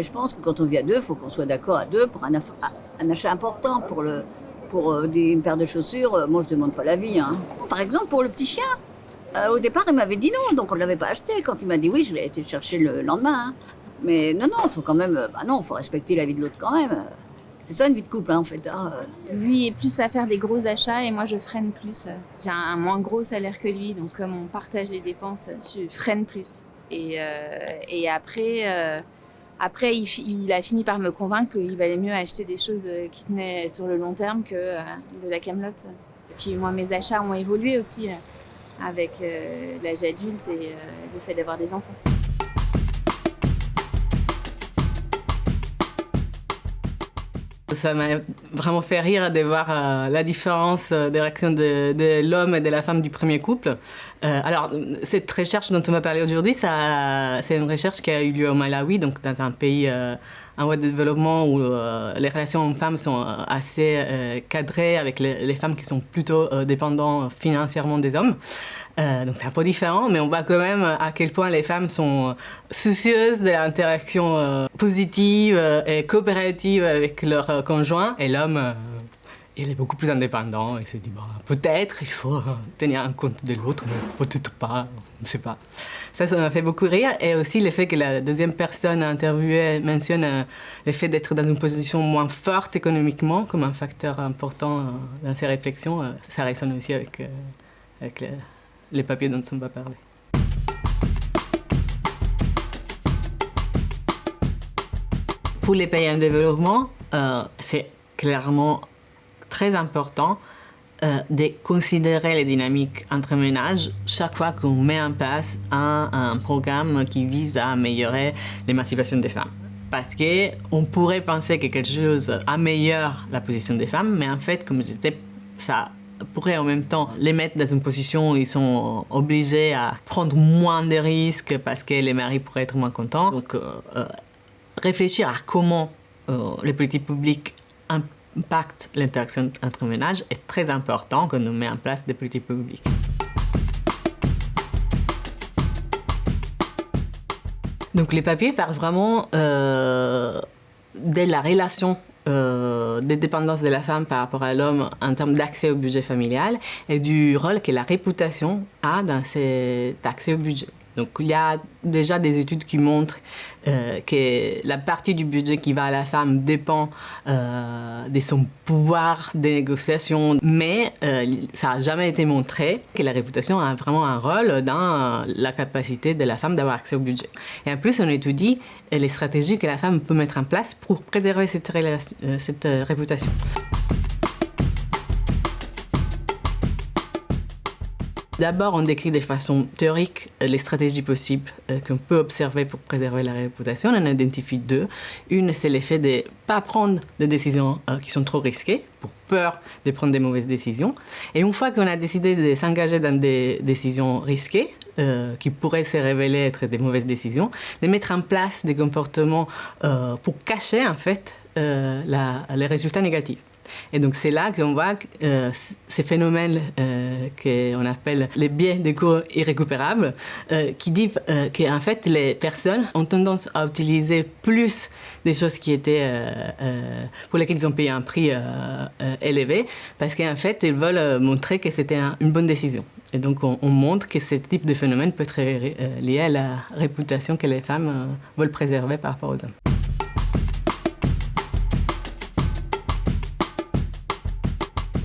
je pense que quand on vit à deux, il faut qu'on soit d'accord à deux pour un achat important. Pour une paire de chaussures, moi je ne demande pas l'avis. Hein. Par exemple, pour le petit chien, au départ il m'avait dit non, donc on ne l'avait pas acheté. Quand il m'a dit oui, je l'ai été chercher le lendemain. Hein. Mais non, il faut quand même, non, il faut respecter la vie de l'autre quand même. C'est ça une vie de couple, hein, en fait. Hein. Lui est plus à faire des gros achats et moi je freine plus. J'ai un moins gros salaire que lui, donc comme on partage les dépenses, je freine plus. Et après il a fini par me convaincre qu'il valait mieux acheter des choses qui tenaient sur le long terme que de la camelote. Et puis moi, mes achats ont évolué aussi avec l'âge adulte et le fait d'avoir des enfants. Ça m'a vraiment fait rire de voir la différence des réactions de l'homme et de la femme du premier couple. Alors, cette recherche dont on va parler aujourd'hui, c'est une recherche qui a eu lieu au Malawi, donc dans un pays en voie de développement où les relations hommes-femmes sont assez cadrées, avec les femmes qui sont plutôt dépendantes financièrement des hommes. Donc c'est un peu différent, mais on voit quand même à quel point les femmes sont soucieuses de l'interaction positive et coopérative avec leur conjoint. Et l'homme, il est beaucoup plus indépendant. Il se dit, peut-être il faut tenir compte de l'autre, mais peut-être pas, je ne sais pas. Ça m'a fait beaucoup rire. Et aussi le fait que la deuxième personne interviewée mentionne le fait d'être dans une position moins forte économiquement comme un facteur important dans ses réflexions. Ça résonne aussi avec les papiers dont on va parler. Pour les pays en développement, c'est clairement très important de considérer les dynamiques entre ménages chaque fois qu'on met en place un programme qui vise à améliorer l'émancipation des femmes. Parce qu'on pourrait penser que quelque chose améliore la position des femmes, mais en fait, comme je disais, ça pourrait en même temps les mettre dans une position où ils sont obligés à prendre moins de risques parce que les maris pourraient être moins contents. Donc, réfléchir à comment les politiques publiques impactent l'interaction entre ménages est très important quand on met en place des politiques publiques. Donc, les papiers parlent vraiment de la relation des dépendances de la femme par rapport à l'homme en termes d'accès au budget familial et du rôle que la réputation a dans cet accès au budget. Donc, il y a déjà des études qui montrent que la partie du budget qui va à la femme dépend de son pouvoir de négociation, mais ça n'a jamais été montré que la réputation a vraiment un rôle dans la capacité de la femme d'avoir accès au budget. Et en plus, on étudie les stratégies que la femme peut mettre en place pour préserver cette réputation. D'abord, on décrit de façon théorique les stratégies possibles qu'on peut observer pour préserver la réputation. On en identifie deux. Une, c'est l'effet de ne pas prendre des décisions qui sont trop risquées, pour peur de prendre des mauvaises décisions. Et une fois qu'on a décidé de s'engager dans des décisions risquées, qui pourraient se révéler être des mauvaises décisions, de mettre en place des comportements pour cacher en fait les résultats négatifs. Et donc c'est là qu'on voit ces phénomènes qu'on appelle les biais de cours irrécupérables, qui disent qu'en fait les personnes ont tendance à utiliser plus des choses qui étaient pour lesquelles ils ont payé un prix élevé, parce qu'en fait ils veulent montrer que c'était une bonne décision. Et donc on montre que ce type de phénomène peut être lié à la réputation que les femmes veulent préserver par rapport aux hommes.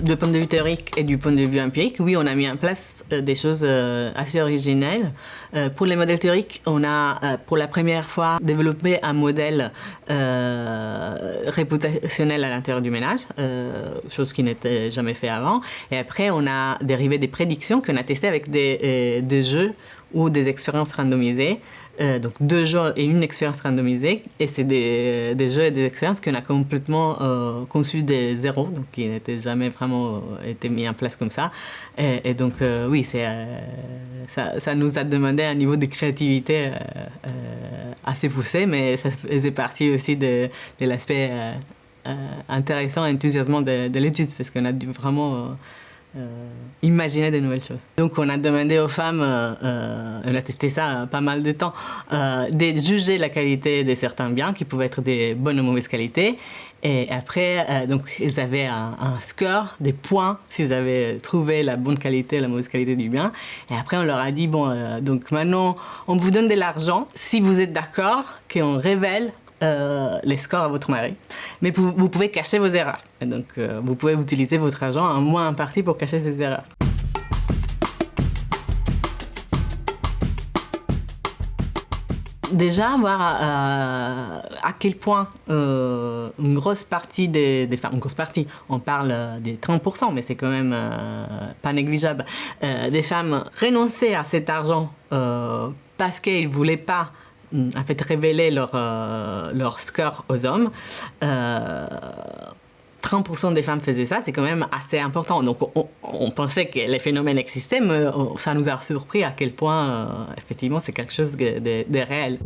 Du point de vue théorique et du point de vue empirique, oui, on a mis en place des choses assez originelles. Pour les modèles théoriques, on a pour la première fois développé un modèle réputationnel à l'intérieur du ménage, chose qui n'était jamais fait avant. Et après, on a dérivé des prédictions qu'on a testées avec des jeux ou des expériences randomisées. Donc 2 jeux et une expérience randomisée. Et c'est des jeux et des expériences qu'on a complètement conçus de zéro, donc qui n'étaient jamais vraiment été mis en place comme ça. Et donc oui, ça nous a demandé un niveau de créativité assez poussé, mais ça faisait partie aussi de l'aspect intéressant et enthousiasmant de l'étude, parce qu'on a dû vraiment imaginer de nouvelles choses. Donc on a demandé aux femmes, on a testé ça pas mal de temps, de juger la qualité de certains biens qui pouvaient être de bonne ou mauvaise qualité. Et après, donc, ils avaient un score, des points, s'ils avaient trouvé la bonne qualité, la mauvaise qualité du bien. Et après, on leur a dit, bon, donc maintenant, on vous donne de l'argent si vous êtes d'accord qu'on révèle les scores à votre mari. Mais vous pouvez cacher vos erreurs. Et donc, vous pouvez utiliser votre argent en moins en partie pour cacher ces erreurs. Déjà, voir à quel point une grosse partie des femmes, une grosse partie, on parle des 30%, mais c'est quand même pas négligeable, des femmes renonçaient à cet argent parce qu'elles ne voulaient pas en fait, révéler leur score aux hommes. 30% des femmes faisaient ça, c'est quand même assez important. Donc on pensait que les phénomènes existaient, mais ça nous a surpris à quel point, effectivement, c'est quelque chose de réel.